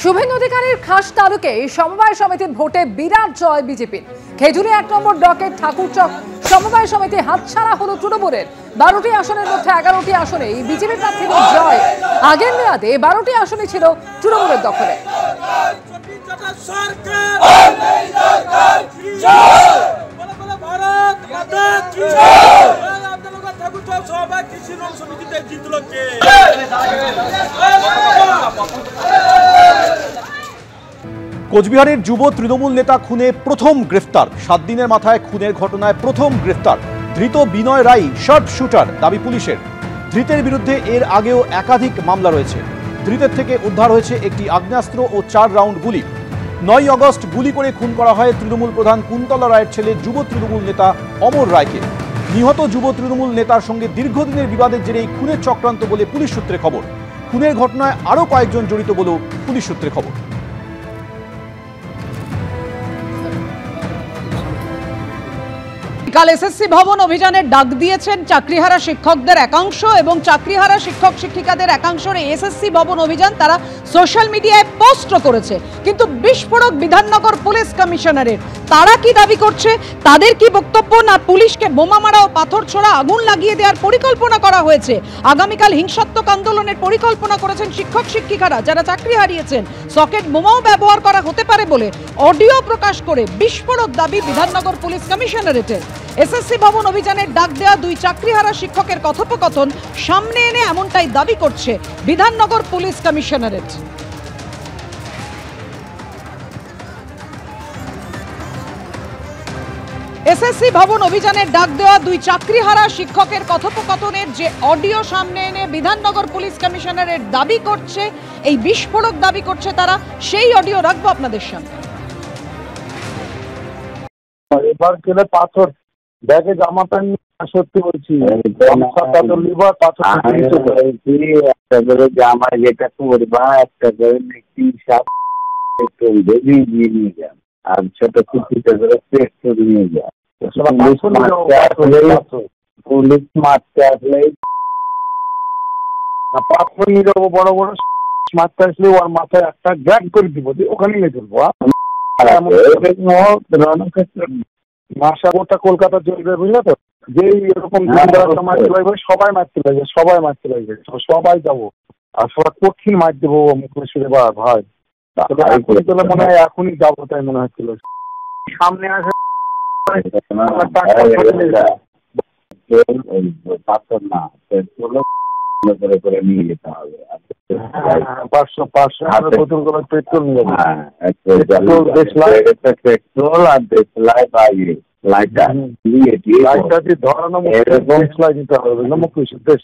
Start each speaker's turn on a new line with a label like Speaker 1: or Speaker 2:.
Speaker 1: শুভেন্দু অধিকারীর খাস তালুকে সমবায় সমিতির ভোটে বিরাট জয় বিজেপির। খেজুরি 1 নম্বর ব্লকের ঠাকুরচক সমবায় সমিতি হাতছাড়া হলো তৃণমূলের। 12টি আসনের মধ্যে 11টি আসনে বিজেপি প্রার্থীদের জয়। আগের মেয়াদে 12টি আসনই ছিল তৃণমূলের দখলে।
Speaker 2: কোচবিহারের যুব তৃণমূল নেতা খুনে প্রথম গ্রেফতার। 7 দিনের মাথায় খুনের ঘটনায় প্রথম গ্রেফতার। ধৃত বিনয় রাই শার্প শুটার দাবি পুলিশের। ধৃতের বিরুদ্ধে এর আগেও একাধিক মামলা রয়েছে। ধৃতের থেকে উদ্ধার হয়েছে একটি আগ্নেয়াস্ত্র ও 4 রাউন্ড গুলি। 9 আগস্ট গুলি করে খুন করা হয় তৃণমূল প্রধান কুন্তলা রায়ের ছেলে যুব তৃণমূল নেতা অমর রায়কে। নিহত যুব তৃণমূল নেতার সঙ্গে দীর্ঘদিনের বিবাদের জেরেই খুনের চক্রান্ত বলে পুলিশ সূত্রে খবর। খুনের ঘটনায় আরও কয়েকজন জড়িত বলেও পুলিশ সূত্রে খবর।
Speaker 3: কাল এসএসসি ভবন অভিযানের ডাক দিয়েছেন চাকরিহারা শিক্ষকদের একাংশ এবং চাকরিহারা শিক্ষক শিক্ষিকাদের একাংশের এসএসসি ভবন অভিযান তারা সোশ্যাল মিডিয়ায় পোস্ট করেছে। কিন্তু বিস্ফোরক বিধাননগর পুলিশ কমিশনারের। তারা কি দাবি করছে, তাদের কি বক্তব্য, না পুলিশকে বোমা মারা ও পাথর ছোড়া আগুন লাগিয়ে দেওয়ার পরিকল্পনা করা হয়েছে? আগামীকাল হিংসাত্মক আন্দোলনের পরিকল্পনা করেছেন শিক্ষক শিক্ষিকারা যারা চাকরি হারিয়েছেন। সকেট বোমাও ব্যবহার করা হতে পারে বলে অডিও প্রকাশ করে বিস্ফোরক দাবি বিধাননগর পুলিশ কমিশনারেটের। এসএসসি ভবন অভিযানের ডাক দেওয়া 2 চাকরিহারা শিক্ষকের কথোপকথন সামনে এনে এমনটাই দাবি করছে বিধাননগর পুলিশ কমিশনারেট। এসএসসি ভবন অভিযানের ডাক দেওয়া 2 চাকরিহারা শিক্ষকের কথোপকথনের যে অডিও সামনে এনে বিধাননগর পুলিশ কমিশনারেট দাবি করছে, এই বিস্ফোরক দাবি করছে তারা, সেই অডিও রাখবো আপনাদের সামনে।
Speaker 4: এবার কেলে পাথর ব্যাগে জামা প্যান্ট সত্যি বলছি জামা যেটা করবা একটা করে নিয়ে যান আর ছোট কুচিটা করে পেট নিয়ে যান। পুলিশ মারতে আসলে পাথর নিয়ে যাবো, বড় বড় মারতে আসলে ওর মাথায় একটা গ্যাগ করে দিব, ওখানে নিয়ে চলবো। মাসাবোটা কলকাতা চলবে, বুঝলে তো? যেই এরকম সবাই মারতে লাগবে, সবাই মারতে লাগবে, সবাই যাবো আর সবাই কঠিন মার দেবো মুখে ভাই। মনে হয় এখনই যাবো, তাই মনে হচ্ছিল। সামনে আসে পাথর না করে নিয়ে যেতে হবে। 500 বোতল করে পেট্রোল নিয়ে পেট্রোল আর লাইটটা দিয়ে ধরানো দিতে হবে, মুখ দেশ